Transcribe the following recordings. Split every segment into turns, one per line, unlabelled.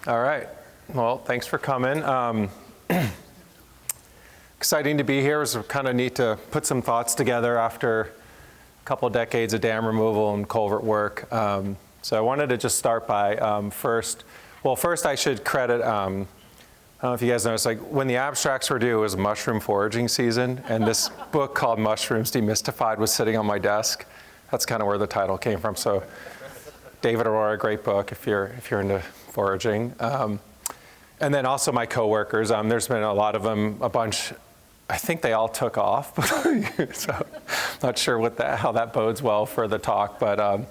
All right. Well, thanks for coming. Exciting to be here. It was kind of neat to put some thoughts together after a couple decades of dam removal and culvert work. So I wanted to just start by first I should credit, I don't know if you guys noticed, like when the abstracts were due, it was mushroom foraging season, and this book called Mushrooms Demystified was sitting on my desk. That's kind of where the title came from. So David Aurora, great book if you're into foraging. And then also my coworkers, there's been a lot of them, a bunch, I think they all took off, so not sure how that bodes well for the talk, but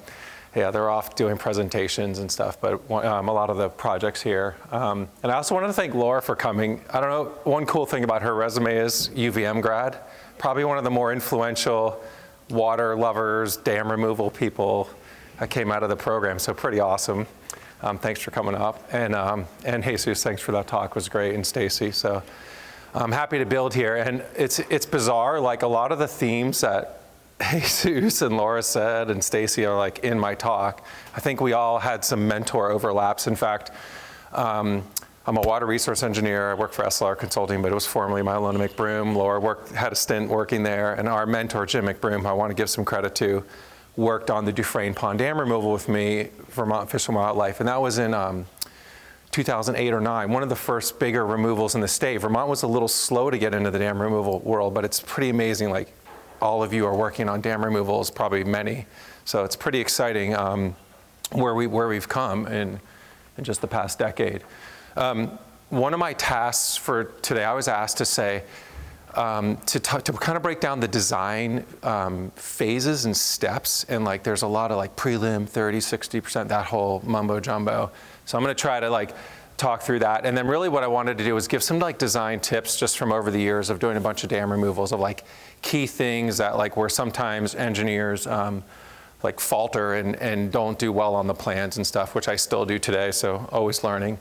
yeah, they're off doing presentations and stuff, but a lot of the projects here. And I also wanted to thank Laura for coming. I don't know, one cool thing about her resume is UVM grad, probably one of the more influential water lovers, dam removal people that came out of the program, so pretty awesome. Thanks for coming up. And Jesus, thanks for that talk, it was great, and Stacy. So I'm happy to build here. And it's bizarre, like a lot of the themes that Jesus and Laura said and Stacy are like in my talk. I think we all had some mentor overlaps. In fact, I'm a water resource engineer. I work for SLR Consulting, but it was formerly Mylona McBroom. Laura had a stint working there, and our mentor, Jim McBroom, I want to give some credit to, worked on the Dufresne Pond Dam removal with me, Vermont Fish and Wildlife, and that was in 2008 or 9, one of the first bigger removals in the state. Vermont was a little slow to get into the dam removal world, but it's pretty amazing, like all of you are working on dam removals, probably many. So it's pretty exciting where we've come in just the past decade. One of my tasks for today, I was asked to say, to kind of break down the design phases and steps, and like there's a lot of like prelim, 30, 60%, that whole mumbo jumbo. So I'm gonna try to like talk through that. And then really what I wanted to do was give some like design tips just from over the years of doing a bunch of dam removals, of like key things that like where sometimes engineers like falter and don't do well on the plans and stuff, which I still do today, so always learning.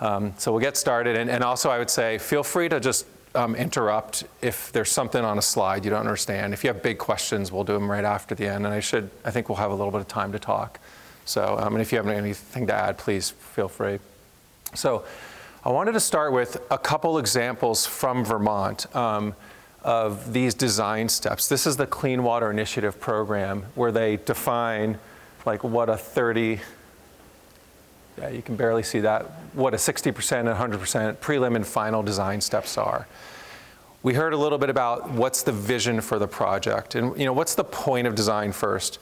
So we'll get started. And also I would say, feel free to just interrupt if there's something on a slide you don't understand. If you have big questions, we'll do them right after the end. And I think we'll have a little bit of time to talk. So, and if you have anything to add, please feel free. So I wanted to start with a couple examples from Vermont of these design steps. This is the Clean Water Initiative program where they define like what a 30, yeah, you can barely see that, what a 60% and 100% prelim and final design steps are. We heard a little bit about what's the vision for the project, and what's the point of design first?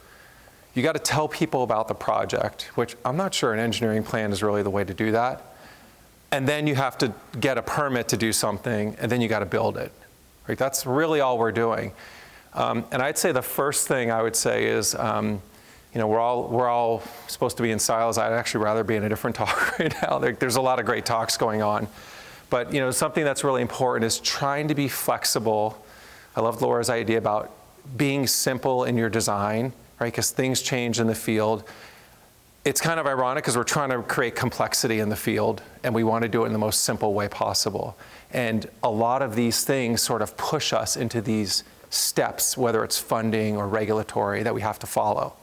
You got to tell people about the project, which I'm not sure an engineering plan is really the way to do that. And then you have to get a permit to do something, and then you got to build it. Right? That's really all we're doing. And I'd say the first thing I would say is, we're all supposed to be in silos. I'd actually rather be in a different talk right now. There's a lot of great talks going on. But something that's really important is trying to be flexible. I love Laura's idea about being simple in your design, right? Because things change in the field. It's kind of ironic because we're trying to create complexity in the field, and we want to do it in the most simple way possible. And a lot of these things sort of push us into these steps, whether it's funding or regulatory, that we have to follow.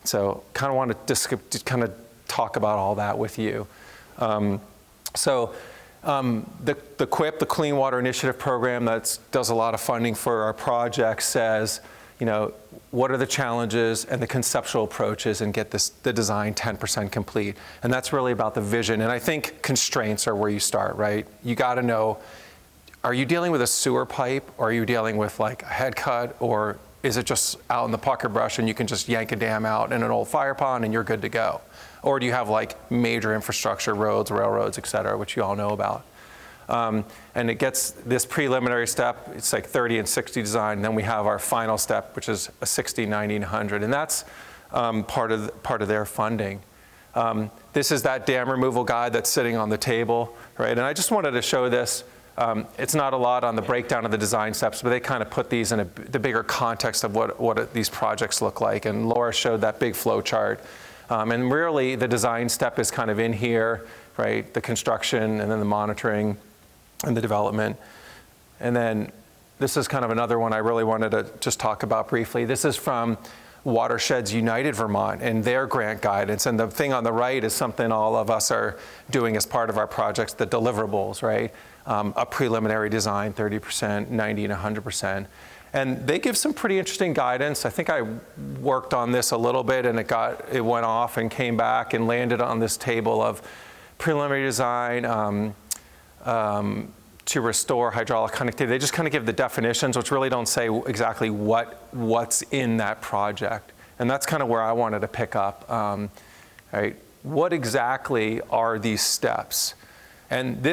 So kind of want to kind of talk about all that with you. The CWIP, the Clean Water Initiative program that does a lot of funding for our projects, says, what are the challenges and the conceptual approaches, and get the design 10% complete. And that's really about the vision. And I think constraints are where you start, right? You got to know, are you dealing with a sewer pipe, or are you dealing with like a head cut, or is it just out in the pucker brush and you can just yank a dam out in an old fire pond and you're good to go? Or do you have like major infrastructure, roads, railroads, et cetera, which you all know about? And it gets this preliminary step, it's like 30 and 60 design, and then we have our final step, which is a 60, 90, and 100, and that's part of their funding. This is that dam removal guide that's sitting on the table, right? And I just wanted to show this. It's not a lot on the breakdown of the design steps, but they kind of put these in the bigger context of what these projects look like. And Laura showed that big flow chart. And really, the design step is kind of in here, right? The construction, and then the monitoring, and the development. And then this is kind of another one I really wanted to just talk about briefly. This is from Watersheds United Vermont and their grant guidance. And the thing on the right is something all of us are doing as part of our projects, the deliverables, right? A preliminary design, 30%, 90 and 100%. And they give some pretty interesting guidance. I think I worked on this a little bit and it went off and came back and landed on this table of preliminary design to restore hydraulic connectivity. They just kind of give the definitions, which really don't say exactly what's in that project. And that's kind of where I wanted to pick up. Right? What exactly are these steps? And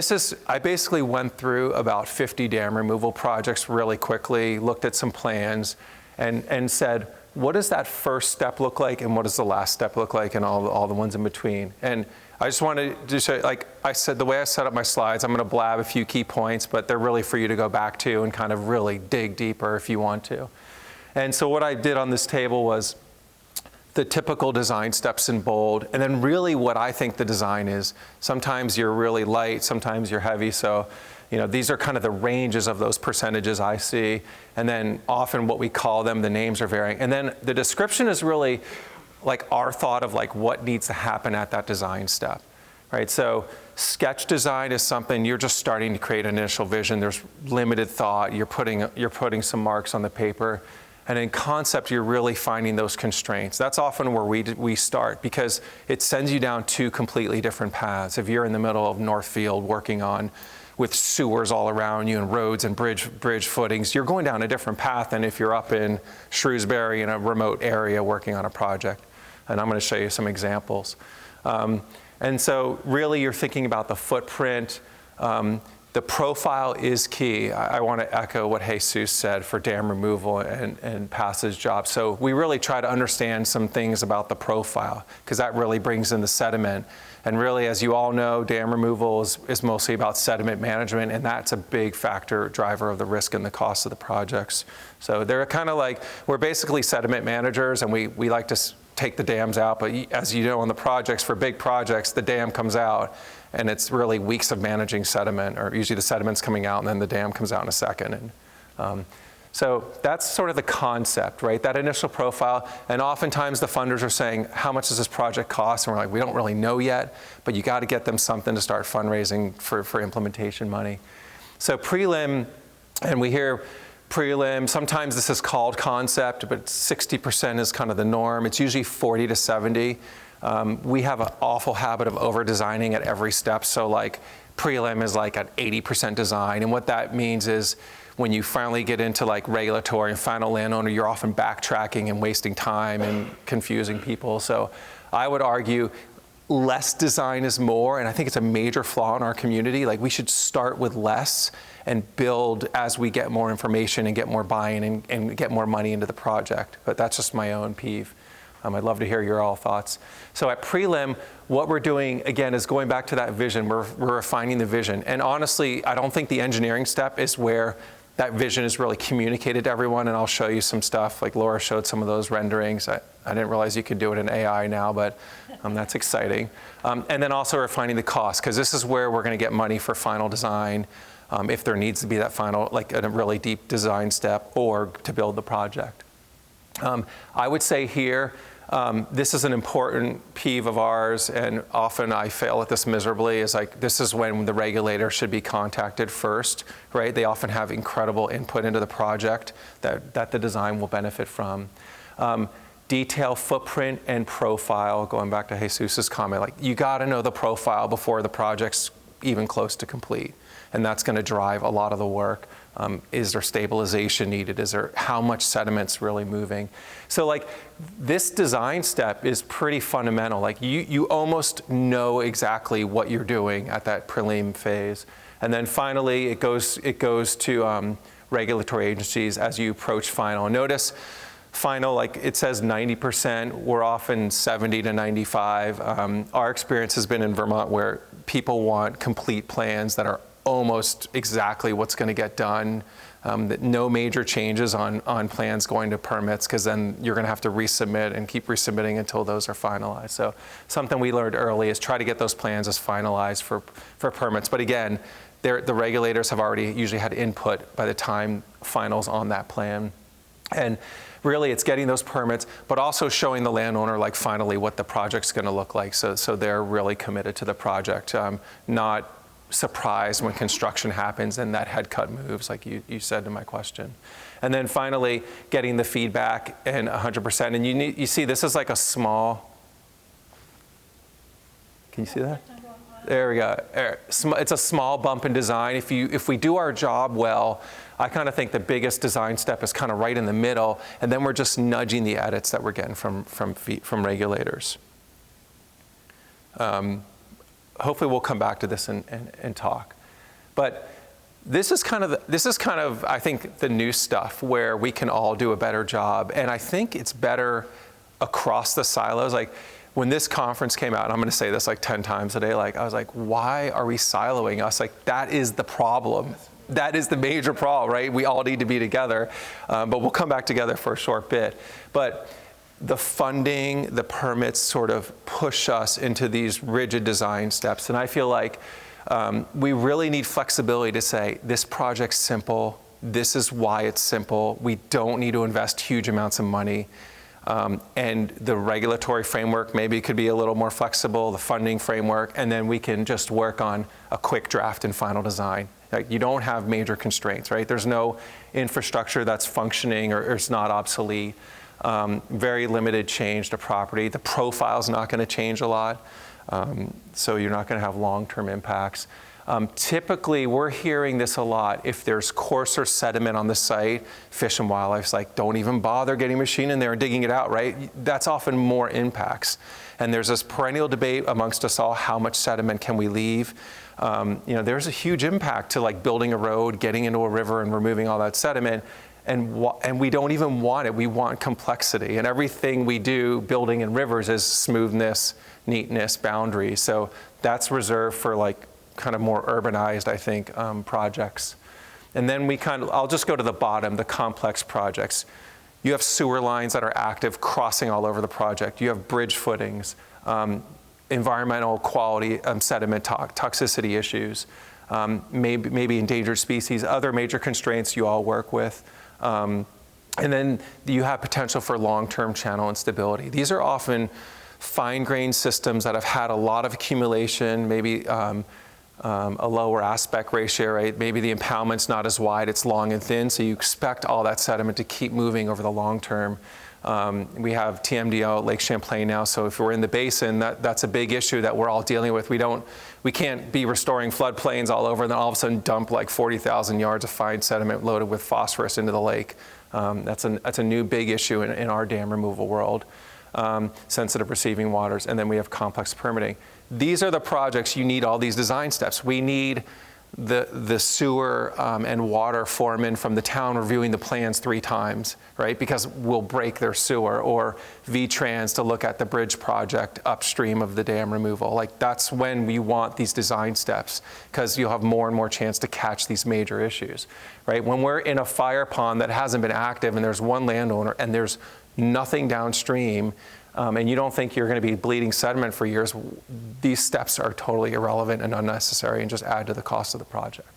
I basically went through about 50 dam removal projects really quickly, looked at some plans, and said, what does that first step look like, and what does the last step look like, and all the ones in between? And I just wanted to show, like I said, the way I set up my slides, I'm going to blab a few key points, but they're really for you to go back to and kind of really dig deeper if you want to. And so what I did on this table was the typical design steps in bold, and then really what I think the design is. Sometimes you're really light, sometimes you're heavy, so these are kind of the ranges of those percentages I see, and then often what we call them, the names are varying. And then the description is really like our thought of like what needs to happen at that design step, right? So sketch design is something you're just starting to create an initial vision. There's limited thought, you're putting some marks on the paper. And in concept, you're really finding those constraints. That's often where we start, because it sends you down two completely different paths. If you're in the middle of Northfield working with sewers all around you and roads and bridge footings, you're going down a different path than if you're up in Shrewsbury in a remote area working on a project. And I'm going to show you some examples. And so really you're thinking about the footprint. The profile is key. I want to echo what Jesus said for dam removal and passage jobs. So we really try to understand some things about the profile, because that really brings in the sediment. And really, as you all know, dam removal is mostly about sediment management, and that's a big driver of the risk and the cost of the projects. So they're kind of like, we're basically sediment managers, and we like to take the dams out, but as you know, on the projects, for big projects, the dam comes out, and it's really weeks of managing sediment, or usually the sediment's coming out and then the dam comes out in a second. And so that's sort of the concept, right? That initial profile, and oftentimes the funders are saying, how much does this project cost? And we're like, we don't really know yet, but you got to get them something to start fundraising for implementation money. So prelim, and we hear prelim, sometimes this is called concept, but 60% is kind of the norm. It's usually 40 to 70. We have an awful habit of over-designing at every step. So like prelim is like an 80% design. And what that means is when you finally get into like regulatory and final landowner, you're often backtracking and wasting time and confusing people. So I would argue less design is more, and I think it's a major flaw in our community. Like we should start with less and build as we get more information and get more buy-in and get more money into the project. But that's just my own peeve. I'd love to hear your all thoughts. So at prelim, what we're doing, again, is going back to that vision. We're refining the vision. And honestly, I don't think the engineering step is where that vision is really communicated to everyone, and I'll show you some stuff. Like Laura showed some of those renderings. I didn't realize you could do it in AI now, but that's exciting. And then also refining the cost, because this is where we're going to get money for final design, if there needs to be that final, like a really deep design step, or to build the project. I would say here, this is an important peeve of ours, and often I fail at this miserably, is like, this is when the regulator should be contacted first, right? They often have incredible input into the project that the design will benefit from. Detail, footprint, and profile, going back to Jesus's comment, like you gotta know the profile before the project's even close to complete. And that's gonna drive a lot of the work. Is there stabilization needed? Is there, how much sediment's really moving? So like this design step is pretty fundamental. Like you almost know exactly what you're doing at that prelim phase. And then finally it goes to regulatory agencies as you approach final. Notice final, like it says 90%, we're often 70 to 95. Our experience has been in Vermont where people want complete plans that are almost exactly what's going to get done, that no major changes on plans going to permits, because then you're going to have to resubmit and keep resubmitting until those are finalized. So something we learned early is try to get those plans as finalized for permits. But again, the regulators have already usually had input by the time finals on that plan. And really, it's getting those permits, but also showing the landowner, like, finally what the project's going to look like, so they're really committed to the project, not surprised when construction happens and that head cut moves, like you said in my question. And then finally, getting the feedback and 100%. And you see, this is like a small. Can you see that? There we go. It's a small bump in design. If we do our job well, I kind of think the biggest design step is kind of right in the middle, and then we're just nudging the edits that we're getting from regulators. Hopefully we'll come back to this and talk. But this is kind of I think the new stuff where we can all do a better job, and I think it's better across the silos. Like, when this conference came out, and I'm going to say this like 10 times a day, like, I was like, why are we siloing us? Like, that is the problem. That is the major problem, right? We all need to be together, but we'll come back together for a short bit. But the funding, the permits sort of push us into these rigid design steps, and I feel like we really need flexibility to say, this project's simple, this is why it's simple, we don't need to invest huge amounts of money. And the regulatory framework maybe could be a little more flexible, the funding framework, and then we can just work on a quick draft and final design. Like, you don't have major constraints, right? There's no infrastructure that's functioning or is not obsolete. Very limited change to property. The profile's not going to change a lot, so you're not going to have long-term impacts. Typically, we're hearing this a lot. If there's coarser sediment on the site, Fish and Wildlife's like, don't even bother getting a machine in there and digging it out, right? That's often more impacts. And there's this perennial debate amongst us all, how much sediment can we leave? There's a huge impact to, like, building a road, getting into a river and removing all that sediment. And we don't even want it. We want complexity. And everything we do building in rivers is smoothness, neatness, boundaries. So that's reserved for, like, kind of more urbanized, I think, projects. And then I'll just go to the bottom, the complex projects. You have sewer lines that are active, crossing all over the project. You have bridge footings, environmental quality, sediment toxicity issues, maybe endangered species, other major constraints you all work with. And then you have potential for long-term channel instability. These are often fine-grained systems that have had a lot of accumulation, maybe a lower aspect ratio, right? Maybe the impoundment's not as wide, it's long and thin, so you expect all that sediment to keep moving over the long term. We have TMDL at Lake Champlain now, so if we're in the basin, that's a big issue that we're all dealing with. We can't be restoring floodplains all over and then all of a sudden dump like 40,000 yards of fine sediment loaded with phosphorus into the lake. That's a new big issue in our dam removal world. Sensitive receiving waters, and then we have complex permitting. These are the projects you need all these design steps. We need the sewer and water foreman from the town reviewing the plans 3 times, right? Because we'll break their sewer, or V-Trans to look at the bridge project upstream of the dam removal. Like, that's when we want these design steps, because you'll have more and more chance to catch these major issues, right? When we're in a fire pond that hasn't been active and there's one landowner and there's nothing downstream, and you don't think you're going to be bleeding sediment for years, these steps are totally irrelevant and unnecessary and just add to the cost of the project.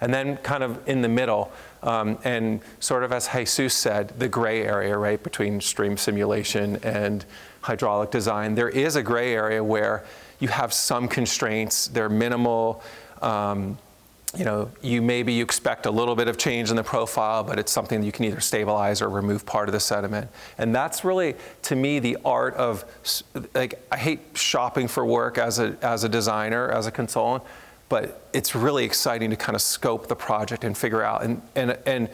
And then kind of in the middle, and sort of as Jesus said, the gray area, right, between stream simulation and hydraulic design, there is a gray area where you have some constraints, they're minimal. You expect a little bit of change in the profile, but it's something that you can either stabilize or remove part of the sediment. And that's really, to me, the art of, like, I hate shopping for work as a designer, as a consultant, but it's really exciting to kind of scope the project and figure out. And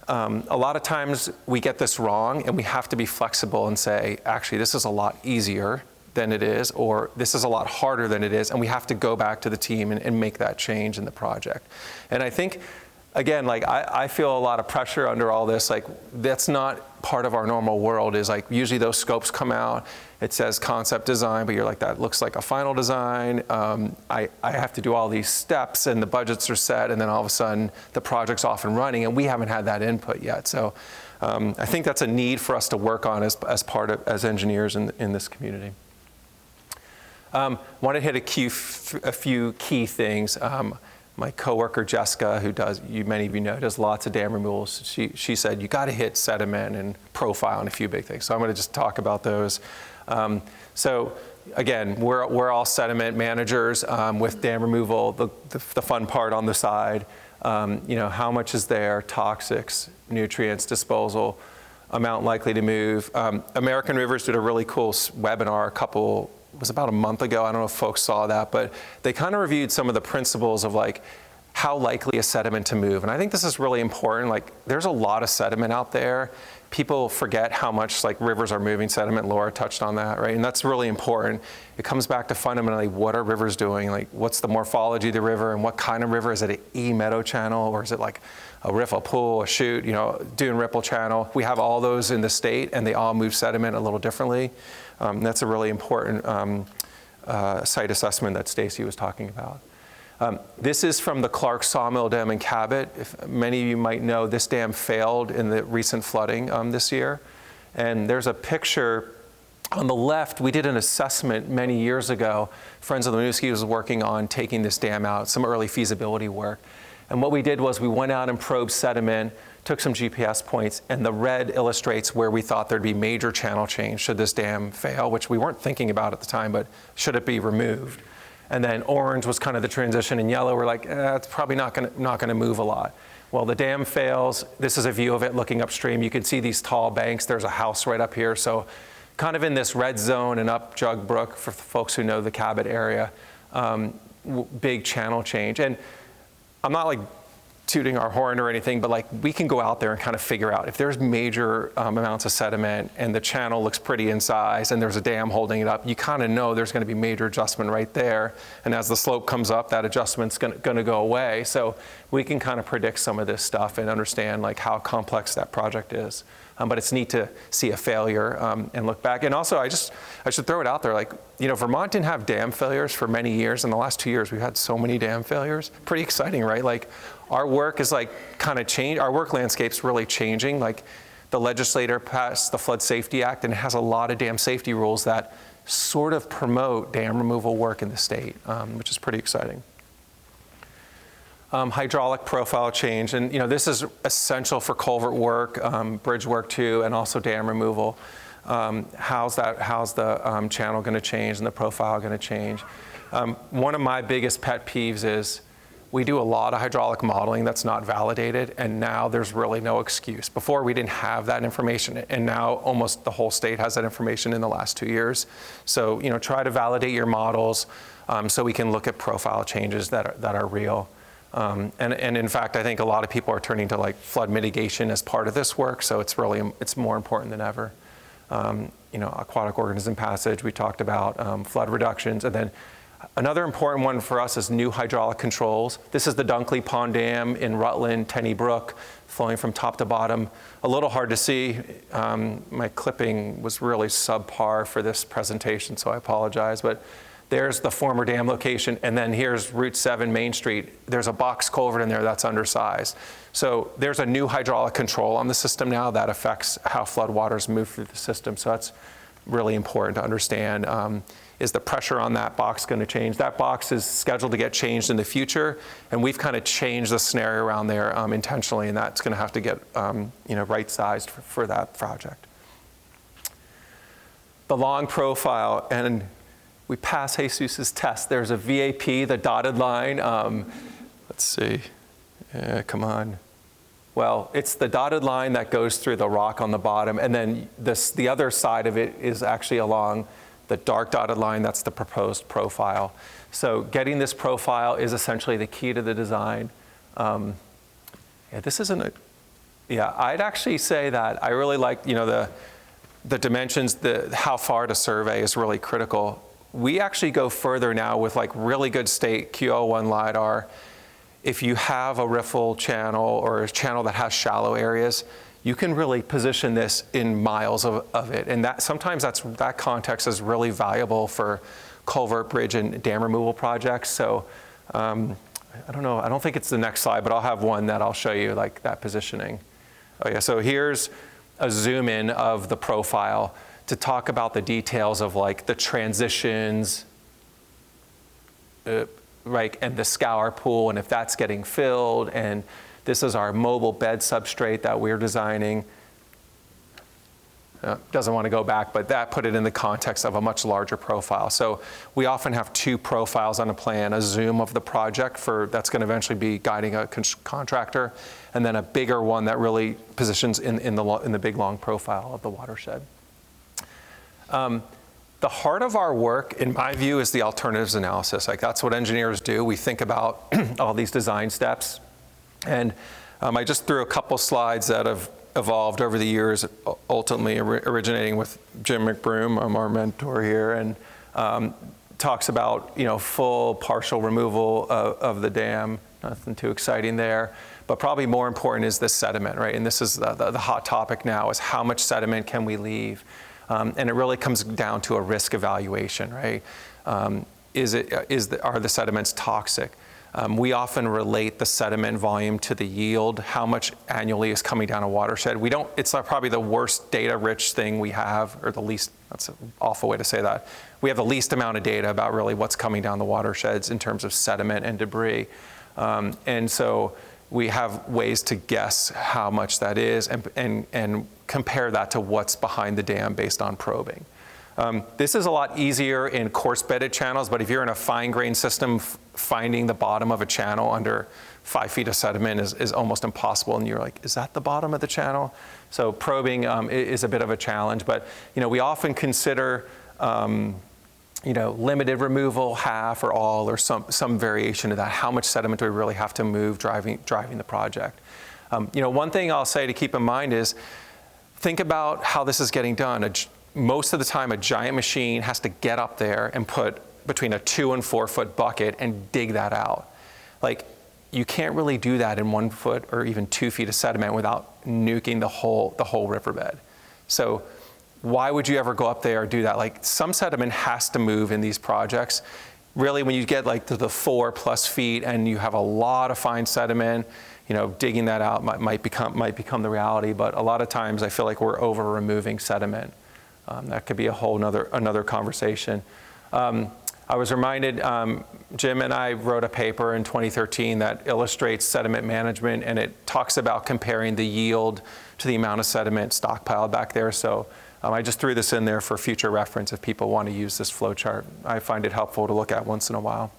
a lot of times we get this wrong, and we have to be flexible and say, actually, this is a lot easier than it is, or this is a lot harder than it is, and we have to go back to the team and make that change in the project. And I think, again, like, I feel a lot of pressure under all this. Like, that's not part of our normal world. Is like, usually those scopes come out, it says concept design, but you're like, that looks like a final design. I have to do all these steps, and the budgets are set, and then all of a sudden the project's off and running, and we haven't had that input yet. So I think that's a need for us to work on as engineers in this community. Want to hit a few key things. my coworker Jessica, who many of you know, does lots of dam removals. She said, you got to hit sediment and profile and a few big things. So I'm going to just talk about those. So again, we're all sediment managers with dam removal. The fun part on the side, how much is there, toxics, nutrients, disposal, amount likely to move. American Rivers did a really cool webinar it was about a month ago. I don't know if folks saw that, but they kind of reviewed some of the principles of like how likely is sediment to move. And I think this is really important. Like there's a lot of sediment out there. People forget how much like rivers are moving sediment. Laura touched on that, right? And that's really important. It comes back to fundamentally what are rivers doing? Like what's the morphology of the river and what kind of river? Is it an E-meadow channel or is it like a riffle pool, a chute, dune ripple channel? We have all those in the state and they all move sediment a little differently. That's a really important site assessment that Stacy was talking about. This is from the Clark Sawmill Dam in Cabot. If many of you might know, this dam failed in the recent flooding this year. And there's a picture on the left. We did an assessment many years ago. Friends of the Winooski was working on taking this dam out, some early feasibility work. And what we did was we went out and probed sediment, took some GPS points, and the red illustrates where we thought there'd be major channel change should this dam fail, which we weren't thinking about at the time, but should it be removed? And then orange was kind of the transition, and yellow we're like, it's probably not gonna move a lot. Well, the dam fails. This is a view of it looking upstream. You can see these tall banks. There's a house right up here. So kind of in this red zone and up Jug Brook for folks who know the Cabot area, big channel change. And I'm not like tooting our horn or anything, but like we can go out there and kind of figure out if there's major amounts of sediment and the channel looks pretty in size and there's a dam holding it up, you kind of know there's going to be major adjustment right there. And as the slope comes up, that adjustment's going to go away. So we can kind of predict some of this stuff and understand like how complex that project is. But it's neat to see a failure and look back. And also, I should throw it out there, like, Vermont didn't have dam failures for many years. In the last 2 years, we've had so many dam failures. Pretty exciting, right? Like, our work is like kind of changed. Our work landscape's really changing. Like, the legislator passed the Flood Safety Act, and it has a lot of dam safety rules that sort of promote dam removal work in the state, which is pretty exciting. Hydraulic profile change, and this is essential for culvert work, bridge work too, and also dam removal. How's the channel going to change and the profile going to change? One of my biggest pet peeves is we do a lot of hydraulic modeling that's not validated, and now there's really no excuse. Before we didn't have that information, and now almost the whole state has that information in the last 2 years. So try to validate your models so we can look at profile changes that are real. And in fact, I think a lot of people are turning to like flood mitigation as part of this work, so it's more important than ever. Aquatic organism passage, we talked about, flood reductions, and then another important one for us is new hydraulic controls. This is the Dunkley Pond Dam in Rutland, Tenney Brook, flowing from top to bottom. A little hard to see. My clipping was really subpar for this presentation, so I apologize, but there's the former dam location, and then here's Route 7 Main Street. There's a box culvert in there that's undersized. So there's a new hydraulic control on the system now that affects how floodwaters move through the system. So that's really important to understand. Is the pressure on that box going to change? That box is scheduled to get changed in the future, and we've kind of changed the scenario around there intentionally, and that's going to have to get right-sized for that project. The long profile, and we pass Jesus's test. There's a VAP, the dotted line. Let's see, come on. Well, it's the dotted line that goes through the rock on the bottom, and then the other side of it is actually along the dark dotted line. That's the proposed profile. So getting this profile is essentially the key to the design. This isn't I'd actually say that I really like, the dimensions, how far to survey is really critical. We actually go further now with like really good state QL1 LiDAR. If you have a riffle channel or a channel that has shallow areas, you can really position this in miles of it. And sometimes that context is really valuable for culvert, bridge, and dam removal projects. So I don't know, I don't think it's the next slide, but I'll have one that I'll show you like that positioning. Oh yeah, so here's a zoom in of the profile to talk about the details of like the transitions. right, and the scour pool, and if that's getting filled, and this is our mobile bed substrate that we're designing. Doesn't want to go back, but that put it in the context of a much larger profile. So we often have two profiles on a plan, a zoom of the project that's going to eventually be guiding a contractor, and then a bigger one that really positions in the big long profile of the watershed. The heart of our work, in my view, is the alternatives analysis. Like, that's what engineers do. We think about all these design steps. And I just threw a couple slides that have evolved over the years, ultimately originating with Jim McBroom, our mentor here, and talks about, full partial removal of the dam. Nothing too exciting there. But probably more important is the sediment, right? And this is the hot topic now, is how much sediment can we leave? And it really comes down to a risk evaluation, right? Are the sediments toxic? We often relate the sediment volume to the yield, how much annually is coming down a watershed. It's probably the worst data-rich thing we have, or the least, that's an awful way to say that. We have the least amount of data about really what's coming down the watersheds in terms of sediment and debris. And so we have ways to guess how much that is and compare that to what's behind the dam based on probing. This is a lot easier in coarse bedded channels, but if you're in a fine grained system, finding the bottom of a channel under 5 feet of sediment is almost impossible, and you're like, is that the bottom of the channel? So probing is a bit of a challenge, but we often consider limited removal, half or all, or some variation of that. How much sediment do we really have to move driving the project? One thing I'll say to keep in mind is, think about how this is getting done. Most of the time, a giant machine has to get up there and put between a 2 and 4 foot bucket and dig that out. Like, you can't really do that in 1 foot or even 2 feet of sediment without nuking the whole riverbed. So why would you ever go up there or do that? Like, some sediment has to move in these projects. Really, when you get like to the 4+ feet and you have a lot of fine sediment, digging that out might become the reality. But a lot of times, I feel like we're over removing sediment. That could be a whole another conversation. I was reminded, Jim and I wrote a paper in 2013 that illustrates sediment management, and it talks about comparing the yield to the amount of sediment stockpiled back there. So I just threw this in there for future reference if people want to use this flow chart. I find it helpful to look at once in a while.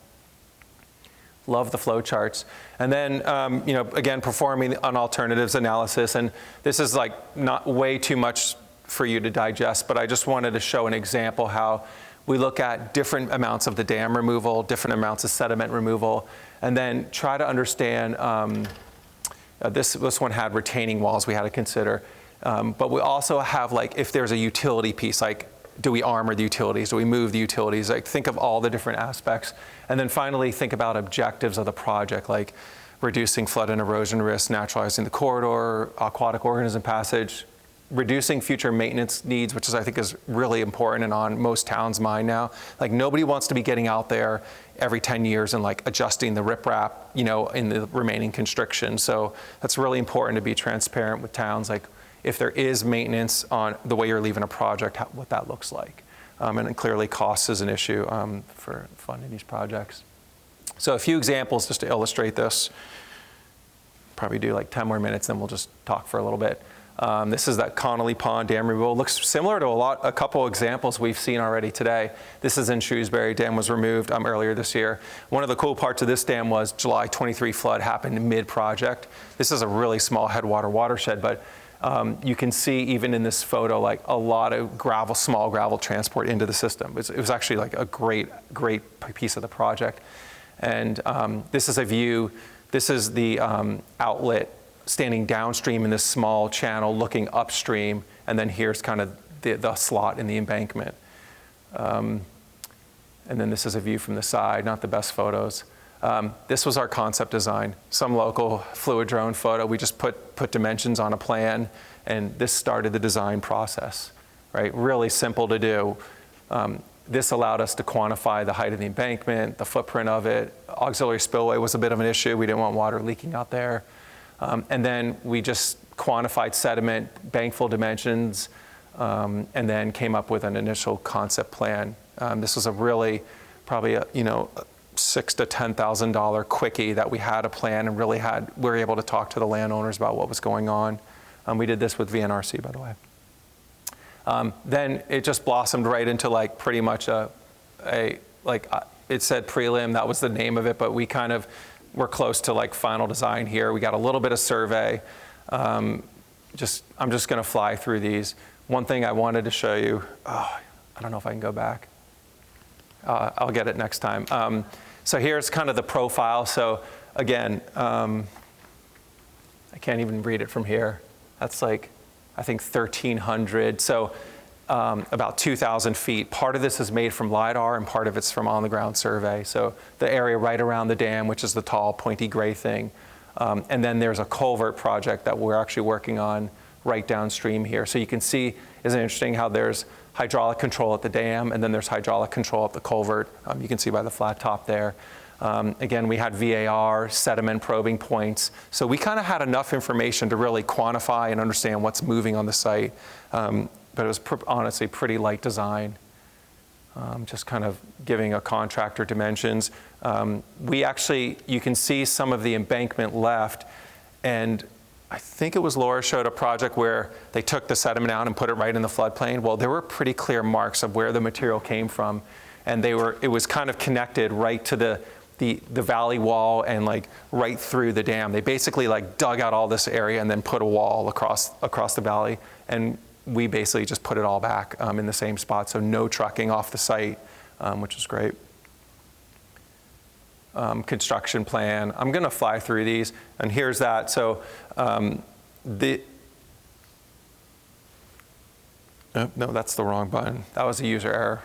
Love the flow charts. And then, again, performing an alternatives analysis. And this is like not way too much for you to digest, but I just wanted to show an example how we look at different amounts of the dam removal, different amounts of sediment removal, and then try to understand, this one had retaining walls we had to consider, but we also have, like, if there's a utility piece, like, do we armor the utilities? Do we move the utilities? Like, think of all the different aspects. And then finally, think about objectives of the project, like reducing flood and erosion risk, naturalizing the corridor, aquatic organism passage, reducing future maintenance needs, which I think is really important and on most towns' mind now. Like, nobody wants to be getting out there every 10 years and like adjusting the riprap, in the remaining constriction. So that's really important to be transparent with towns, like if there is maintenance on the way you're leaving a project, what that looks like. And clearly cost is an issue for funding these projects. So a few examples just to illustrate this. Probably do like 10 more minutes, then we'll just talk for a little bit. This is that Connolly Pond dam removal. Looks similar to a couple examples we've seen already today. This is in Shrewsbury. Dam was removed earlier this year. One of the cool parts of this dam was July 23 flood happened mid-project. This is a really small headwater watershed, but you can see even in this photo, like a lot of small gravel transport into the system. It was actually like a great piece of the project. And this is a view. This is the outlet standing downstream in this small channel looking upstream, and then here's kind of the slot in the embankment. And then this is a view from the side, not the best photos. This was our concept design, some local fluid drone photo. We just put dimensions on a plan, and this started the design process, right? Really simple to do. This allowed us to quantify the height of the embankment, the footprint of it. Auxiliary spillway was a bit of an issue. We didn't want water leaking out there. And then we just quantified sediment, bankful dimensions, and then came up with an initial concept plan. This was a really, probably, $6,000 to $10,000 quickie that we had a plan and really we were able to talk to the landowners about what was going on. We did this with VNRC, by the way. Then it just blossomed right into like pretty much it said prelim, that was the name of it, but we kind of were close to like final design here. We got a little bit of survey. I'm just gonna fly through these. One thing I wanted to show you, I don't know if I can go back. I'll get it next time. So here's kind of the profile. So again, I can't even read it from here. That's like, I think 1,300. So about 2,000 feet. Part of this is made from LiDAR and part of it's from on-the-ground survey. So the area right around the dam, which is the tall, pointy gray thing. And then there's a culvert project that we're actually working on right downstream here. So you can see, isn't it interesting how there's hydraulic control at the dam and then there's hydraulic control at the culvert. You can see by the flat top there. Again, we had VAR, sediment probing points. So we kind of had enough information to really quantify and understand what's moving on the site. But it was honestly pretty light design. Just kind of giving a contractor dimensions. We actually, you can see some of the embankment left, and I think it was Laura showed a project where they took the sediment out and put it right in the floodplain. Well, there were pretty clear marks of where the material came from, and it was kind of connected right to the valley wall and like right through the dam. They basically like dug out all this area and then put a wall across the valley, and we basically just put it all back in the same spot, so no trucking off the site, which is great. Construction plan. I'm gonna fly through these, and here's that. So no, that's the wrong button. That was a user error.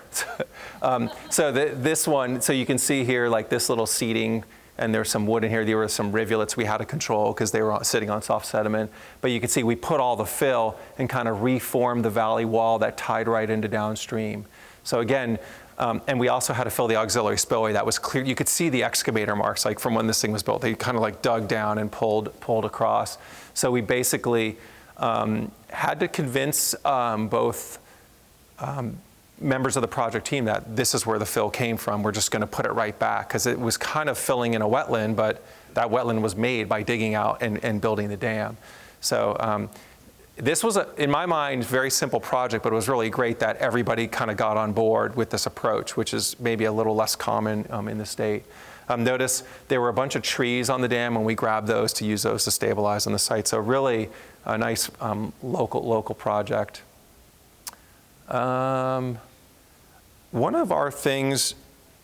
So this one, so you can see here like this little seating, and there's some wood in here. There were some rivulets we had to control because they were sitting on soft sediment. But you can see we put all the fill and kind of reformed the valley wall that tied right into downstream. So again, and we also had to fill the auxiliary spillway. That was clear. You could see the excavator marks, like from when this thing was built. They kind of like dug down and pulled across. So we basically had to convince both members of the project team that this is where the fill came from. We're just going to put it right back, because it was kind of filling in a wetland, but that wetland was made by digging out and building the dam. So this was, in my mind, very simple project, but it was really great that everybody kind of got on board with this approach, which is maybe a little less common in the state. Notice there were a bunch of trees on the dam, and we grabbed those to use those to stabilize on the site. So really a nice local project. One of our things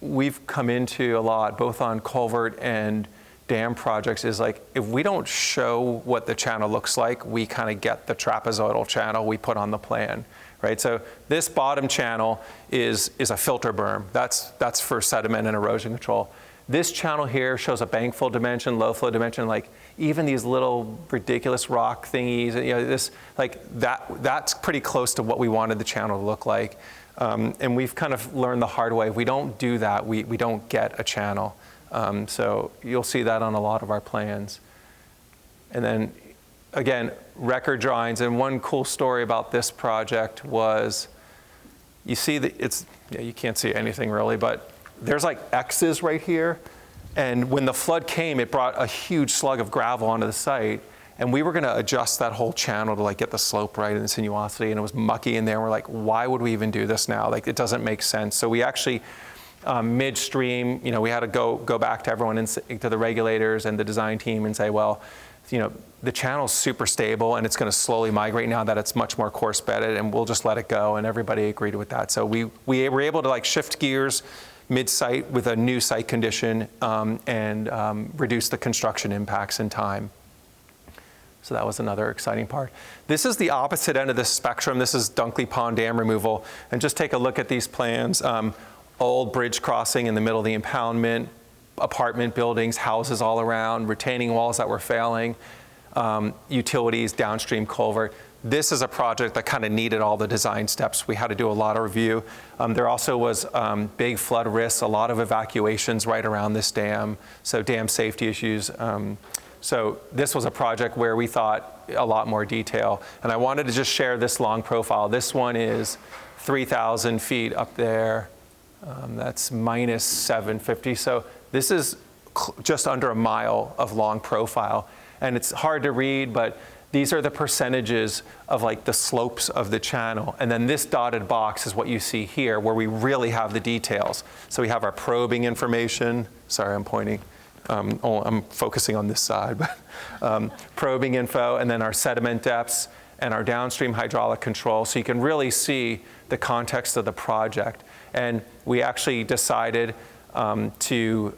we've come into a lot, both on culvert and dam projects, is like, if we don't show what the channel looks like, we kind of get the trapezoidal channel we put on the plan, right? So this bottom channel is a filter berm. That's for sediment and erosion control. This channel here shows a bank flow dimension, low flow dimension, like even these little ridiculous rock thingies, you know, this, like that's pretty close to what we wanted the channel to look like. And we've kind of learned the hard way. If we don't do that, we don't get a channel. So you'll see that on a lot of our plans. And then again, record drawings. And one cool story about this project was, you see that you can't see anything really, but there's like X's right here. And when the flood came, it brought a huge slug of gravel onto the site. And we were gonna adjust that whole channel to like get the slope right and the sinuosity, and it was mucky in there. We're like, why would we even do this now? Like, it doesn't make sense. So we actually, midstream, you know, we had to go back to everyone, to the regulators and the design team, and say, well, you know, the channel's super stable and it's gonna slowly migrate now that it's much more coarse bedded, and we'll just let it go. And everybody agreed with that. So we were able to like shift gears mid-site with a new site condition and reduce the construction impacts in time. So that was another exciting part. This is the opposite end of the spectrum. This is Dunkley Pond Dam removal. And just take a look at these plans. Old bridge crossing in the middle of the impoundment, apartment buildings, houses all around, retaining walls that were failing, utilities, downstream culvert. This is a project that kind of needed all the design steps. We had to do a lot of review. There also was big flood risks, a lot of evacuations right around this dam, so dam safety issues. So this was a project where we thought a lot more detail. And I wanted to just share this long profile. This one is 3,000 feet up there. That's minus 750. So this is just under a mile of long profile. And it's hard to read, but these are the percentages of like the slopes of the channel. And then this dotted box is what you see here, where we really have the details. So we have our probing information. Sorry, I'm pointing. I'm focusing on this side, but probing info, and then our sediment depths and our downstream hydraulic control. So you can really see the context of the project. And we actually decided to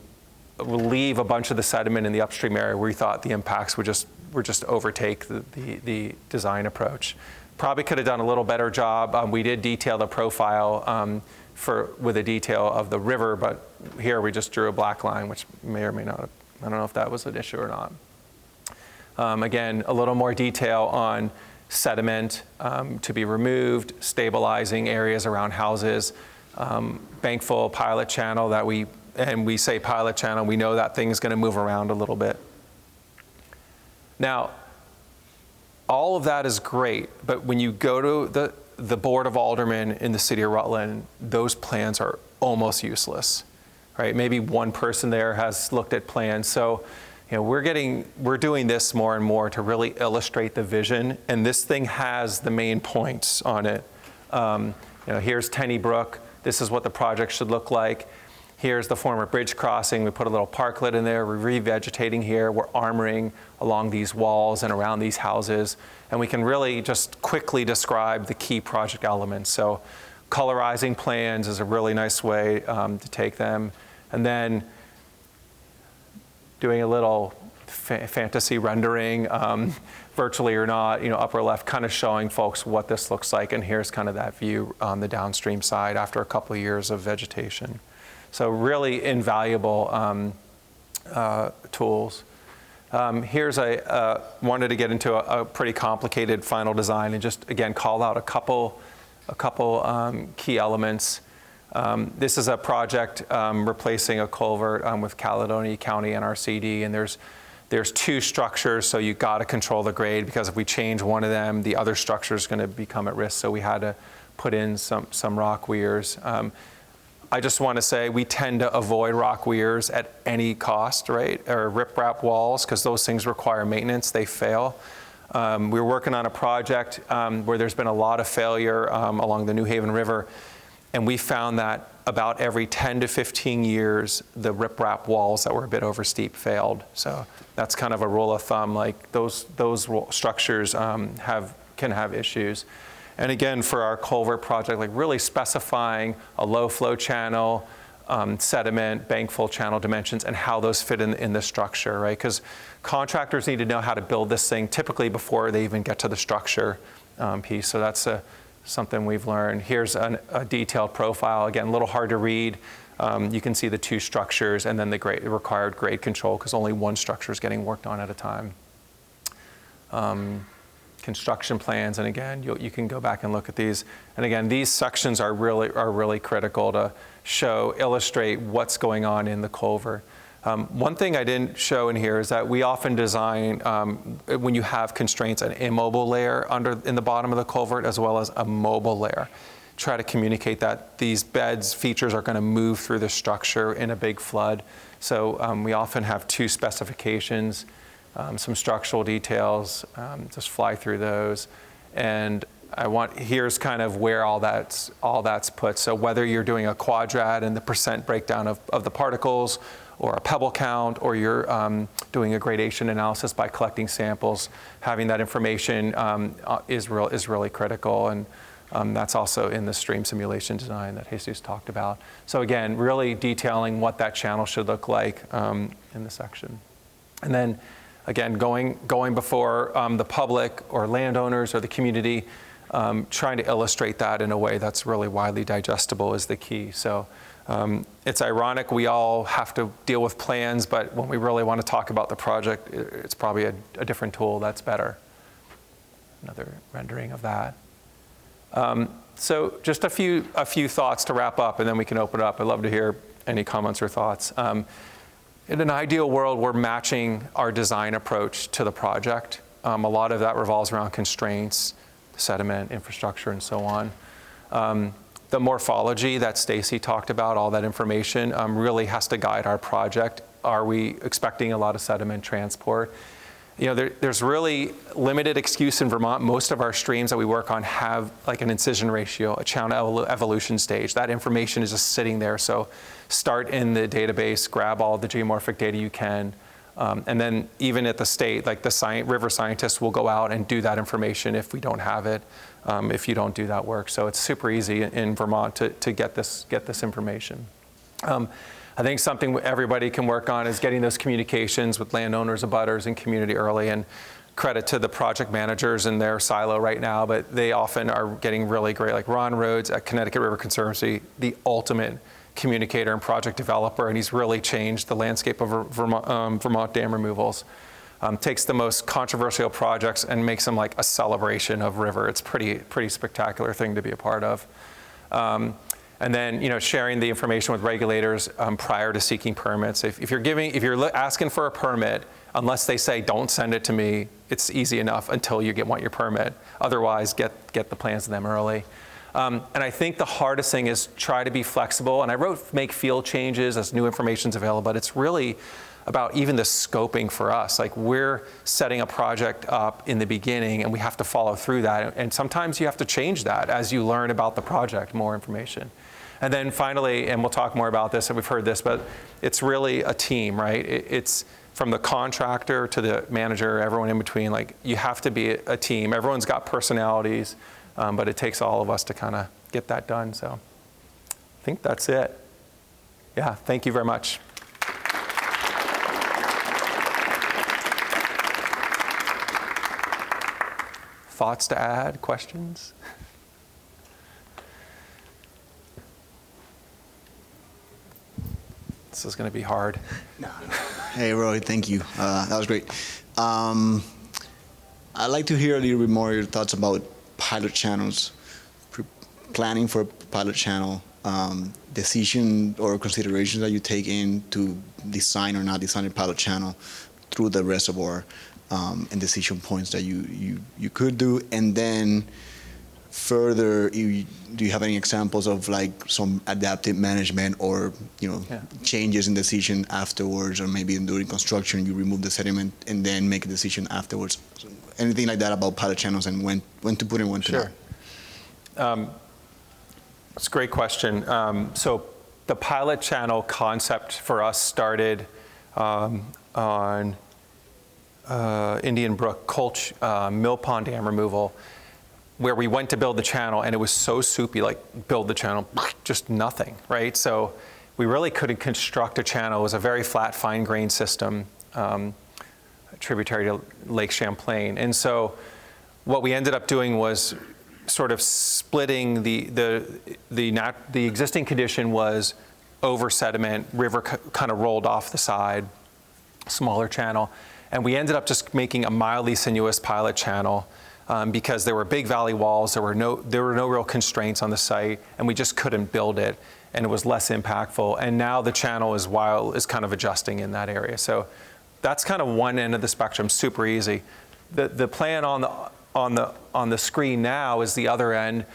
leave a bunch of the sediment in the upstream area where we thought the impacts would just overtake the design approach. Probably could have done a little better job. We did detail the profile with a detail of the river, but here we just drew a black line, which may or may not, I don't know if that was an issue or not. Again, a little more detail on sediment to be removed, stabilizing areas around houses, bankful pilot channel that we say pilot channel, we know that thing's gonna move around a little bit. Now, all of that is great, but when you go to the Board of Aldermen in the city of Rutland, those plans are almost useless, right? Maybe one person there has looked at plans. So, you know, we're doing this more and more to really illustrate the vision, and this thing has the main points on it. You know, here's Tenny Brook. This is what the project should look like. Here's the former bridge crossing. We put a little parklet in there. We're revegetating here. We're armoring along these walls and around these houses. And we can really just quickly describe the key project elements. So colorizing plans is a really nice way to take them. And then doing a little fantasy rendering, virtually or not, you know, upper left, kind of showing folks what this looks like. And here's kind of that view on the downstream side after a couple of years of vegetation. So really invaluable tools. Here's wanted to get into a pretty complicated final design and just, again, call out a couple key elements. This is a project replacing a culvert with Caledonia County NRCD, and there's two structures, so you got to control the grade, because if we change one of them, the other structure is going to become at risk. So we had to put in some rock weirs. I just want to say we tend to avoid rock weirs at any cost, right? Or riprap walls, because those things require maintenance, they fail. We're working on a project where there's been a lot of failure along the New Haven River, and we found that about every 10 to 15 years, the riprap walls that were a bit over steep failed. So that's kind of a rule of thumb, like those structures can have issues. And again, for our culvert project, like really specifying a low flow channel, sediment, bankful channel dimensions, and how those fit in the structure, right? Because contractors need to know how to build this thing typically before they even get to the structure piece. So that's something we've learned. Here's a detailed profile. Again, a little hard to read. You can see the two structures and then the required grade control, because only one structure is getting worked on at a time. Construction plans, and again, you can go back and look at these. And again, these sections are really critical to illustrate what's going on in the culvert. One thing I didn't show in here is that we often design, when you have constraints, an immobile layer in the bottom of the culvert as well as a mobile layer. Try to communicate that these features are going to move through the structure in a big flood. So we often have two specifications. Some structural details, just fly through those. And here's kind of where all that's put. So whether you're doing a quadrat and the percent breakdown of the particles, or a pebble count, or you're doing a gradation analysis by collecting samples, having that information is really critical. And that's also in the stream simulation design that Jesus talked about. So again, really detailing what that channel should look like in the section. And then, again, going before the public or landowners or the community, trying to illustrate that in a way that's really widely digestible is the key. So it's ironic we all have to deal with plans, but when we really want to talk about the project, it's probably a different tool that's better. Another rendering of that. So just a few thoughts to wrap up, and then we can open it up. I'd love to hear any comments or thoughts. In an ideal world, we're matching our design approach to the project. A lot of that revolves around constraints, sediment, infrastructure, and so on. the morphology that Stacy talked about, all that information, really has to guide our project. Are we expecting a lot of sediment transport? You know, there's really limited excuse in Vermont. Most of our streams that we work on have like an incision ratio, a channel evolution stage. That information is just sitting there. So start in the database, grab all the geomorphic data you can, and then even at the state, like the river scientists will go out and do that information if we don't have it, if you don't do that work. So it's super easy in Vermont to get this information. I think something everybody can work on is getting those communications with landowners, abutters, and community early. And credit to the project managers in their silo right now, but they often are getting really great. Like Ron Rhodes at Connecticut River Conservancy, the ultimate communicator and project developer, and he's really changed the landscape of Vermont dam removals. Takes the most controversial projects and makes them like a celebration of river. It's pretty spectacular thing to be a part of. And then, you know, sharing the information with regulators prior to seeking permits. If you're asking for a permit, unless they say don't send it to me, it's easy enough until you want your permit. Otherwise, get the plans to them early. And I think the hardest thing is try to be flexible. And I wrote make field changes as new information's available, but it's really about even the scoping for us. Like we're setting a project up in the beginning and we have to follow through that. And sometimes you have to change that as you learn about the project, more information. And then finally, and we'll talk more about this, and we've heard this, but it's really a team, right? It's from the contractor to the manager, everyone in between, like you have to be a team. Everyone's got personalities, but it takes all of us to kind of get that done. So I think that's it. Yeah, thank you very much. Thoughts to add, questions? This is going to be hard.
No. Hey, Roy, thank you. That was great. I'd like to hear a little bit more your thoughts about pilot channels, planning for a pilot channel, decision or considerations that you take in to design or not design a pilot channel through the reservoir, and decision points that you could do, and then further, do you have any examples of like some adaptive management or changes in decision afterwards, or maybe during construction you remove the sediment and then make a decision afterwards? Anything like that about pilot channels and when to put in, when to not?
It's a great question. So the pilot channel concept for us started on Indian Brook Colch Mill Pond Dam removal, where we went to build the channel and it was so soupy, like build the channel, just nothing, right? So we really couldn't construct a channel. It was a very flat, fine-grained system, tributary to Lake Champlain. And so what we ended up doing was sort of splitting the existing condition was over sediment, river kind of rolled off the side, smaller channel. And we ended up just making a mildly sinuous pilot channel because there were big valley walls, there were no real constraints on the site, and we just couldn't build it, and it was less impactful. And now the channel is kind of adjusting in that area. So that's kind of one end of the spectrum, super easy. The plan on the screen now is the other end.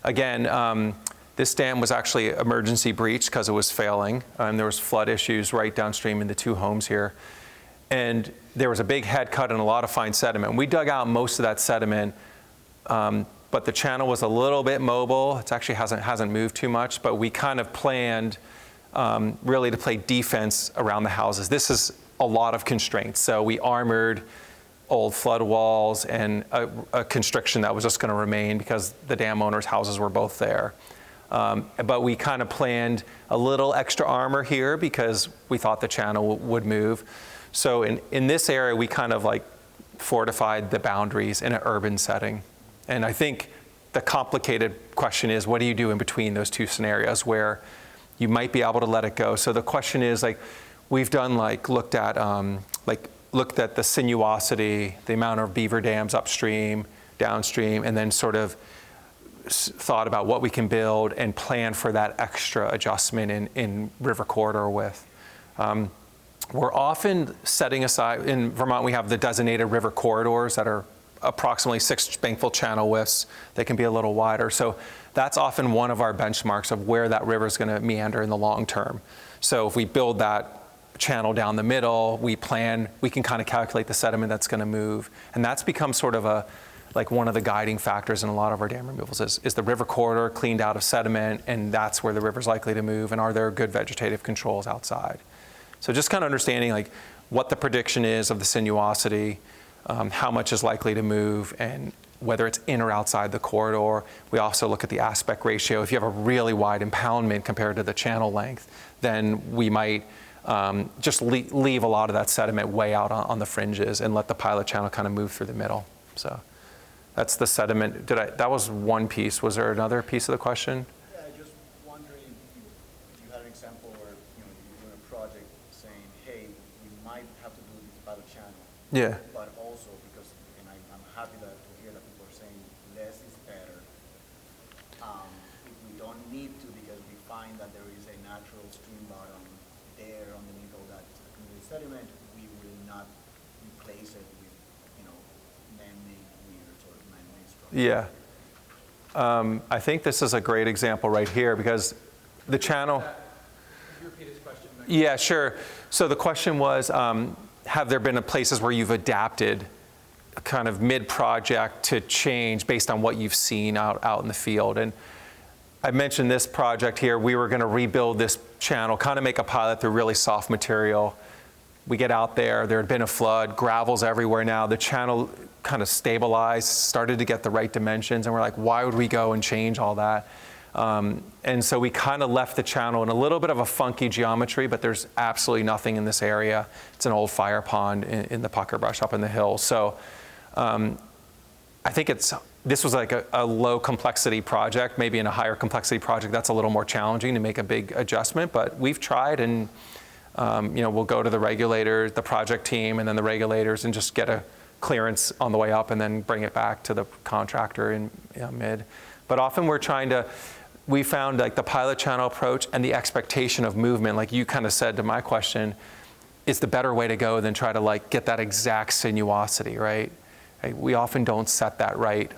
Again, this dam was actually emergency breach because it was failing, and there was flood issues right downstream in the two homes here. And there was a big head cut and a lot of fine sediment. We dug out most of that sediment, but the channel was a little bit mobile. It actually hasn't moved too much, but we kind of planned really to play defense around the houses. This is a lot of constraints. So we armored old flood walls and a constriction that was just going to remain because the dam owners' houses were both there. But we kind of planned a little extra armor here because we thought the channel would move. So in this area, we kind of like fortified the boundaries in an urban setting. And I think the complicated question is, what do you do in between those two scenarios where you might be able to let it go? So the question is, like, we've done looked at the sinuosity, the amount of beaver dams upstream, downstream, and then sort of thought about what we can build and plan for that extra adjustment in river corridor width. We're often setting aside, in Vermont we have the designated river corridors that are approximately 6 bankful channel widths. They can be a little wider. So that's often one of our benchmarks of where that river is going to meander in the long term. So if we build that channel down the middle, we can kind of calculate the sediment that's going to move. And that's become sort of like one of the guiding factors in a lot of our dam removals is the river corridor cleaned out of sediment, and that's where the river's likely to move, and are there good vegetative controls outside? So just kind of understanding like what the prediction is of the sinuosity, how much is likely to move, and whether it's in or outside the corridor. We also look at the aspect ratio. If you have a really wide impoundment compared to the channel length, then we might just leave a lot of that sediment way out on the fringes and let the pilot channel kind of move through the middle. So that's the sediment. That was one piece. Was there another piece of the question?
Yeah, just wondering if you had an example where you're doing a project saying, hey, we might have to do this pilot channel.
Yeah.
But also because, and I'm happy to hear that people are saying less is better. If we don't need to because we find that there is a natural stream bottom there underneath all that accumulated sediment, we will not replace it with, man-made weirs or man-made structures.
Yeah. I think this is a great example right here because the channel.
Could you repeat his question?
Yeah, sure. So the question was, have there been places where you've adapted kind of mid-project to change based on what you've seen out in the field? And I mentioned this project here. We were going to rebuild this channel, kind of make a pilot through really soft material. We get out there had been a flood, gravel's everywhere now. The channel kind of stabilized, started to get the right dimensions, and we're like, why would we go and change all that? And so we kind of left the channel in a little bit of a funky geometry, but there's absolutely nothing in this area. It's an old fire pond in the pucker brush up in the hills. So I think this was like a low complexity project. Maybe in a higher complexity project, that's a little more challenging to make a big adjustment, but we've tried, and we'll go to the regulators, the project team, and then the regulators, and just get a clearance on the way up and then bring it back to the contractor in mid. But often we found like the pilot channel approach and the expectation of movement, like you kind of said to my question, is the better way to go than try to like get that exact sinuosity, right? We often don't set that right.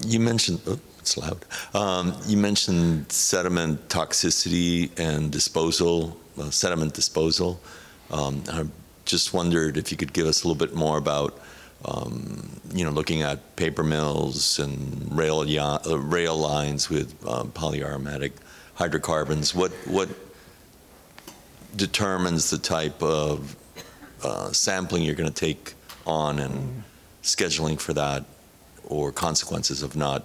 You mentioned, it's loud. You mentioned sediment toxicity and disposal, sediment disposal. I just wondered if you could give us a little bit more about, looking at paper mills and rail lines with polyaromatic hydrocarbons. What determines the type of sampling you're going to take on and scheduling for that, or consequences of not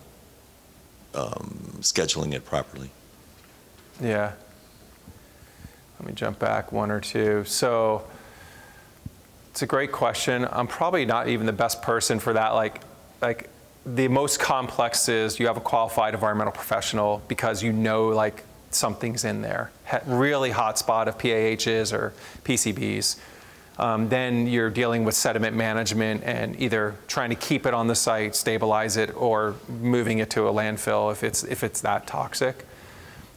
scheduling it properly?
Yeah. Let me jump back one or two. So it's a great question. I'm probably not even the best person for that. Like the most complex is you have a qualified environmental professional because like something's in there. Really hot spot of PAHs or PCBs. Then you're dealing with sediment management and either trying to keep it on the site, stabilize it, or moving it to a landfill if it's that toxic.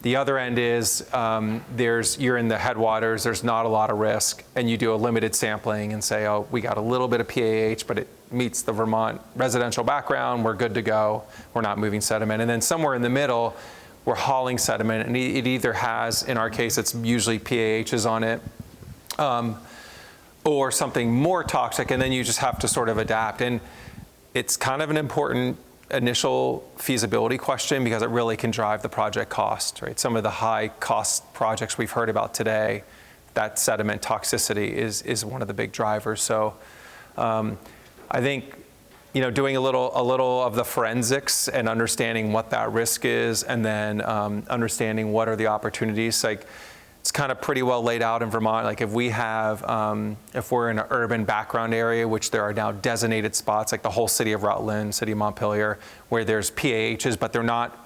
The other end is you're in the headwaters, there's not a lot of risk, and you do a limited sampling and say, oh, we got a little bit of PAH, but it meets the Vermont residential background, we're good to go, we're not moving sediment. And then somewhere in the middle, we're hauling sediment, and it either has, in our case, it's usually PAHs on it, or something more toxic, and then you just have to sort of adapt. And it's kind of an important initial feasibility question because it really can drive the project cost, right? Some of the high cost projects we've heard about today, that sediment toxicity is one of the big drivers. So I think doing a little of the forensics and understanding what that risk is, and then understanding what are the opportunities. Like, it's kind of pretty well laid out in Vermont. Like if we're in an urban background area, which there are now designated spots, like the whole city of Rutland, city of Montpelier, where there's PAHs, but they're not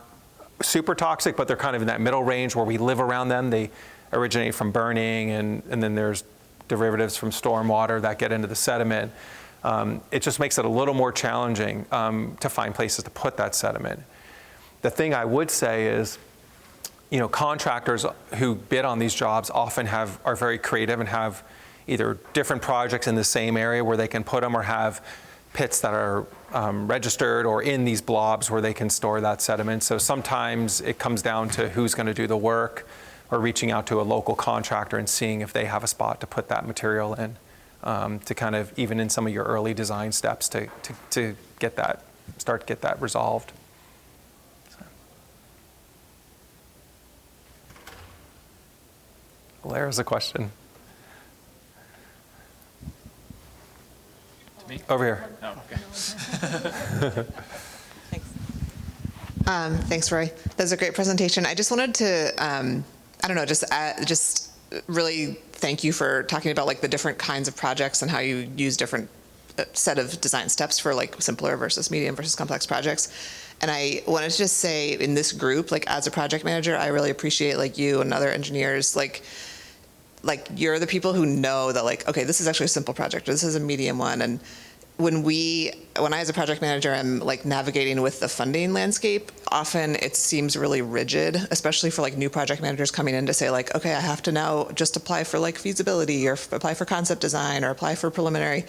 super toxic, but they're kind of in that middle range where we live around them. They originate from burning, and then there's derivatives from stormwater that get into the sediment. It just makes it a little more challenging to find places to put that sediment. The thing I would say is, contractors who bid on these jobs often are very creative and have either different projects in the same area where they can put them, or have pits that are registered or in these blobs where they can store that sediment. So sometimes it comes down to who's going to do the work, or reaching out to a local contractor and seeing if they have a spot to put that material in, to kind of, even in some of your early design steps, to start to get that resolved. Well, there's a question.
Me?
Over here.
Oh, okay.
Thanks, Roy. That was a great presentation. I just wanted to, I don't know, just really thank you for talking about like the different kinds of projects and how you use different set of design steps for like simpler versus medium versus complex projects. And I wanted to just say, in this group, like as a project manager, I really appreciate like you and other engineers, like you're the people who know that like, okay, this is actually a simple project, or this is a medium one. And when I as a project manager am like navigating with the funding landscape, often it seems really rigid, especially for like new project managers coming in to say like, okay, I have to now just apply for like feasibility, or apply for concept design, or apply for preliminary.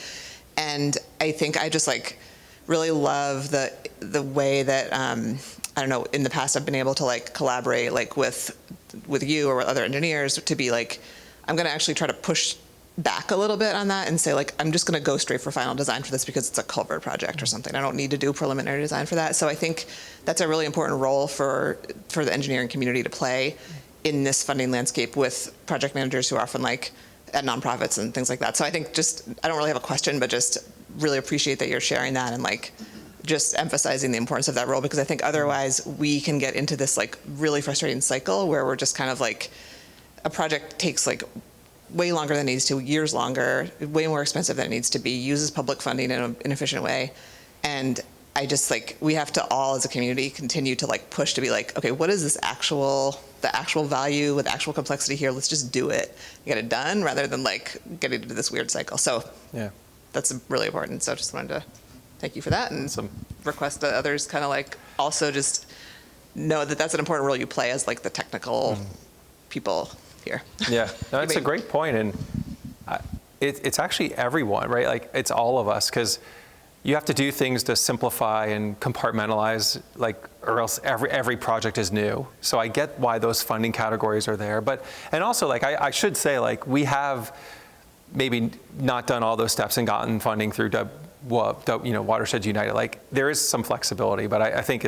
And I think I just like really love the way that, I don't know, in the past I've been able to like collaborate like with you or with other engineers to be like, I'm going to actually try to push back a little bit on that and say like, I'm just going to go straight for final design for this because it's a culvert project or something. I don't need to do preliminary design for that. So I think that's a really important role for the engineering community to play in this funding landscape with project managers who are often like at nonprofits and things like that. So I think I don't really have a question, but just really appreciate that you're sharing that and like just emphasizing the importance of that role, because I think otherwise we can get into this like really frustrating cycle where we're just kind of like, a project takes like way longer than it needs to, years longer, way more expensive than it needs to be, uses public funding in an inefficient way. And I just like, we have to all as a community continue to like push to be like, okay, what is the actual value with actual complexity here? Let's just do it, get it done, rather than like getting into this weird cycle. So yeah, that's really important. So just wanted to thank you for that, and request that others kind of like also just know that that's an important role you play as like the technical people here. Yeah,
no, that's a great point. And it's actually everyone, right? Like it's all of us, because you have to do things to simplify and compartmentalize, like, or else every project is new. So I get why those funding categories are there. But, and also like, I should say, like, we have maybe not done all those steps and gotten funding through Watersheds United. Like there is some flexibility, but I think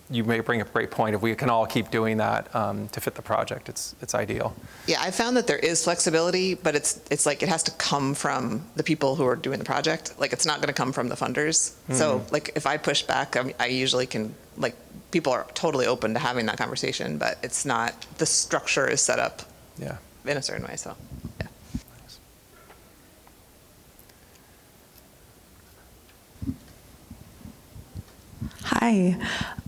you may bring up a great point. If we can all keep doing that to fit the project, it's ideal.
Yeah, I found that there is flexibility, but it's like it has to come from the people who are doing the project. Like it's not going to come from the funders. So like if I push back, I usually can, like, people are totally open to having that conversation, but it's not, the structure is set up in a certain way. So yeah.
Hi.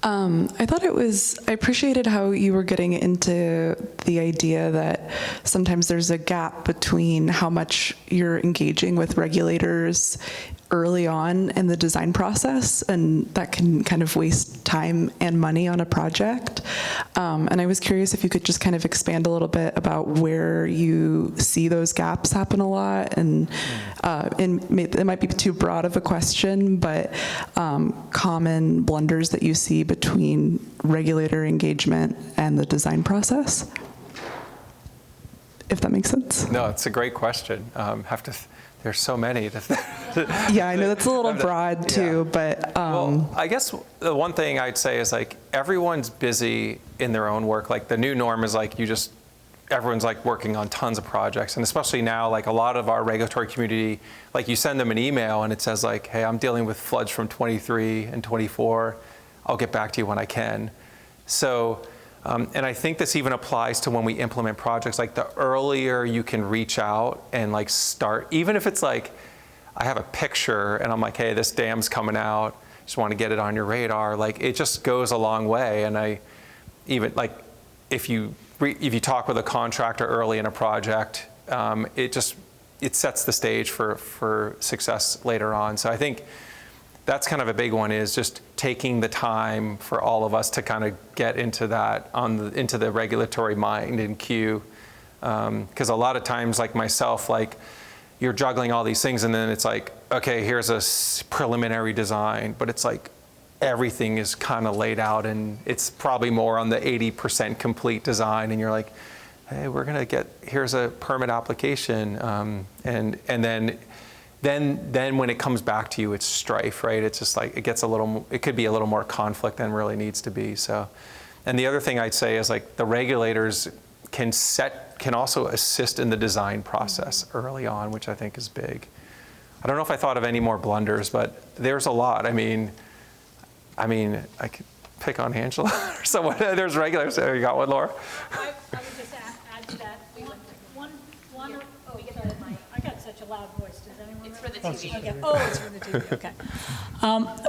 I appreciated how you were getting into the idea that sometimes there's a gap between how much you're engaging with regulators early on in the design process, and that can kind of waste time and money on a project. And I was curious if you could just kind of expand a little bit about where you see those gaps happen a lot, and it might be too broad of a question, but common blunders that you see between regulator engagement and the design process, if that makes sense.
No, it's a great question. There's so many.
Yeah, I know that's a little broad too, but.
Well, I guess the one thing I'd say is like everyone's busy in their own work. Like the new norm is like everyone's like working on tons of projects, and especially now, like a lot of our regulatory community, like you send them an email and it says like, hey, I'm dealing with floods from 23 and 24. I'll get back to you when I can. So. And I think this even applies to when we implement projects. Like the earlier you can reach out and like start, even if it's like, I have a picture and I'm like, hey, this dam's coming out, just want to get it on your radar. Like it just goes a long way. And I even like, if you talk with a contractor early in a project, it sets the stage for success later on. So I think that's kind of a big one, is just taking the time for all of us to kind of get into that, into the regulatory mind and queue. Because a lot of times, like myself, like you're juggling all these things and then it's like, okay, here's a preliminary design, but it's like everything is kind of laid out and it's probably more on the 80% complete design, and you're like, hey, we're gonna here's a permit application, and then when it comes back to you, it's strife, right? It's just like, it could be a little more conflict than really needs to be. So, and the other thing I'd say is like the regulators can also assist in the design process early on, which I think is big. I don't know if I thought of any more blunders, but there's a lot. I mean, I could pick on Angela or someone. There's regulators. You got one, Laura?
I would just add to that. I got such a loud voice. Does anyone? It's for the TV. Okay. Oh, it's for the TV. Okay.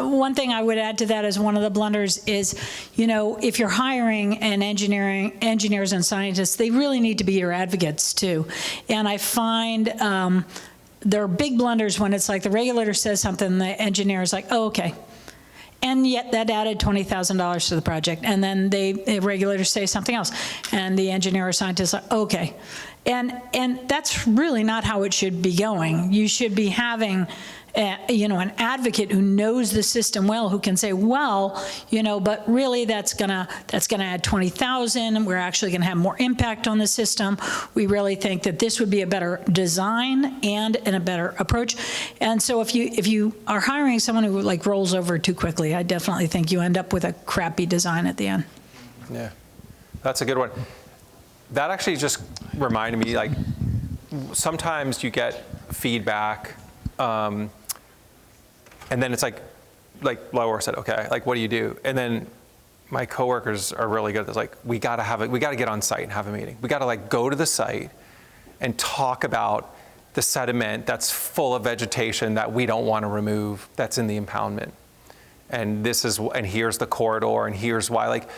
One thing I would add to that as one of the blunders is, if you're hiring engineers and scientists, they really need to be your advocates too. And I find there are big blunders when it's like the regulator says something, and the engineer is like, oh, okay. And yet that added $20,000 to the project. And then the regulators say something else. And the engineer or scientist is like, okay. And that's really not how it should be going. You should be having an advocate who knows the system well, who can say, well, but really that's gonna add 20,000. We're actually gonna have more impact on the system. We really think that this would be a better design and a better approach. And so if you are hiring someone who like rolls over too quickly, I definitely think you end up with a crappy design at the end.
Yeah, that's a good one. That actually just reminded me, like, sometimes you get feedback, and then it's like Laura said, okay, like, what do you do? And then my coworkers are really good. It's like, we gotta get on site and have a meeting. We gotta like go to the site and talk about the sediment that's full of vegetation that we don't wanna remove, that's in the impoundment. And here's the corridor, and here's why. Like,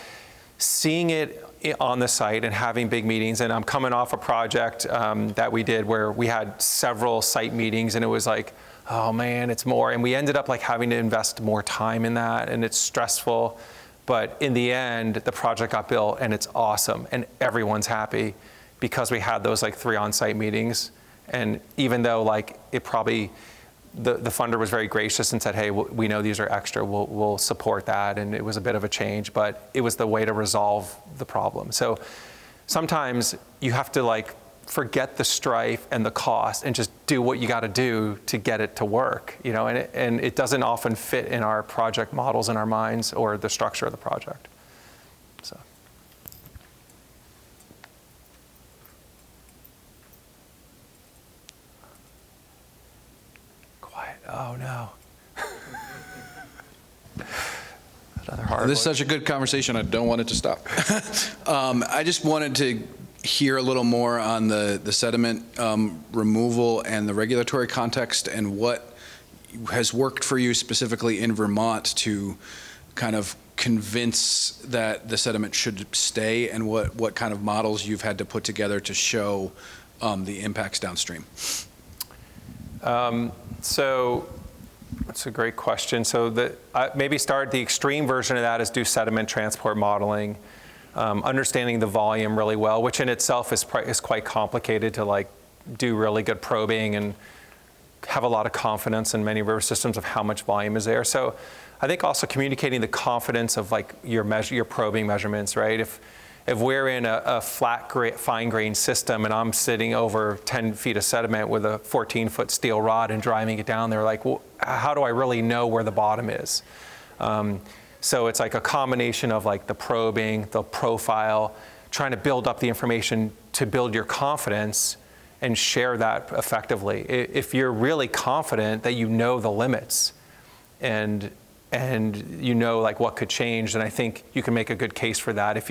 seeing it on the site and having big meetings. And I'm coming off a project that we did where we had several site meetings, and it was like, oh man, it's more. And we ended up like having to invest more time in that, and it's stressful. But in the end, the project got built and it's awesome, and everyone's happy because we had those like 3 on-site meetings. And even though like it probably, the funder was very gracious and said, hey, we know these are extra, we'll support that. And it was a bit of a change, but it was the way to resolve the problem. So sometimes you have to like forget the strife and the cost and just do what you got to do to get it to work, and it doesn't often fit in our project models in our minds or the structure of the project. So. Quiet. Oh no. Another hard
This is such a good conversation. I don't want it to stop. I just wanted to hear a little more on the sediment removal and the regulatory context, and what has worked for you specifically in Vermont to kind of convince that the sediment should stay, and what kind of models you've had to put together to show the impacts downstream.
So that's a great question. So maybe start the extreme version of that is do sediment transport modeling. Understanding the volume really well, which in itself is quite complicated to like do really good probing and have a lot of confidence in many river systems of how much volume is there. So I think also communicating the confidence of like your probing measurements, right? If we're in a flat, fine grained system and I'm sitting over 10 feet of sediment with a 14-foot steel rod and driving it down there, like, well, how do I really know where the bottom is? So it's like a combination of like the probing, the profile, trying to build up the information to build your confidence and share that effectively. If you're really confident that you know the limits and like what could change, then I think you can make a good case for that. If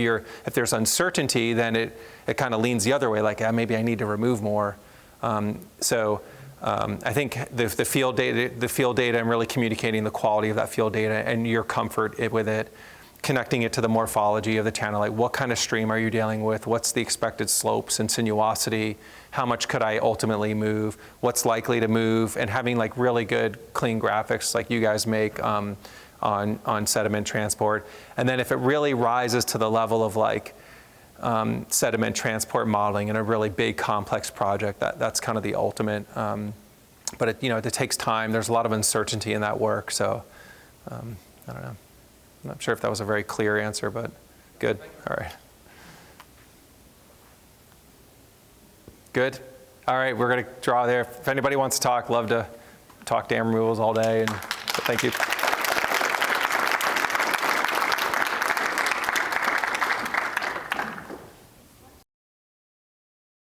there's uncertainty, then it kind of leans the other way, like maybe I need to remove more. I think the field data and really communicating the quality of that field data and your comfort with it, connecting it to the morphology of the channel, like what kind of stream are you dealing with? What's the expected slopes and sinuosity? How much could I ultimately move? What's likely to move? And having like really good, clean graphics like you guys make on sediment transport. And then if it really rises to the level of like sediment transport modeling in a really big, complex project, that's kind of the ultimate. But it takes time. There's a lot of uncertainty in that work. So I don't know. I'm not sure if that was a very clear answer, but good. All right. Good. All right, we're going to draw there. If anybody wants to talk, love to talk dam removals all day. And thank you.